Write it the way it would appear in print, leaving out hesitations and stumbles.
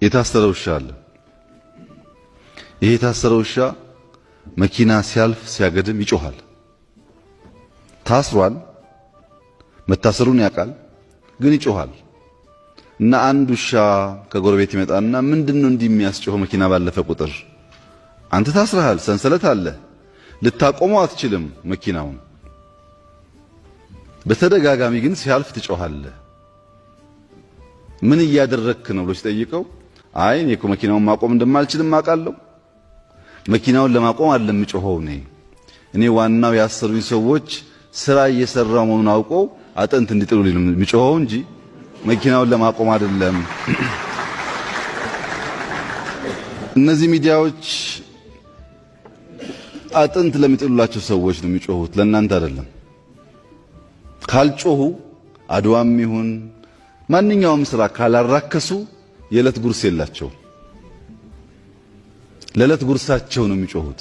የታሰረ ውሻ አለ። ይሄ የታሰረ ውሻ መኪና ሲያልፍ ሲያገድም ይጮሃል። ታስሯል፣ መታሰሩን ያውቃል፣ ግን ይጮሃል። እና አንድ ውሻ ከጎረቤት ይመጣና ምንድነው እንዲህ የሚያስጮኸው? መኪና ባለፈ ቁጥር አንተ ታስረሃል፣ ሰንሰለት አለ፣ ልታቆመው አትችልም መኪናውን። በተደጋጋሚ ግን ሲያልፍ ትጮሃለህ። ምን እያደረክ ነው ብሎ ሲጠይቀው አይ እኔ እኮ መኪናውን ማቆም እንደማልችልም አውቃለሁ፣ መኪናውን ለማቆም አይደለም የምጮኸው እኔ ዋናው ያሰሩኝ ሰዎች ስራ እየሰራው መሆኑን አውቀው አጥንት እንዲጥሉልኝ ነው የምጮኸው እንጂ መኪናውን ለማቆም አይደለም። እነዚህ ሚዲያዎች አጥንት ለሚጥሉላቸው ሰዎች ነው የሚጮሁት፣ ለእናንተ አይደለም። ካልጮሁ አድዋም ይሁን ማንኛውም ስራ ካላራከሱ የዕለት ጉርስ የላቸው። ለዕለት ጉርሳቸው ነው የሚጮሁት።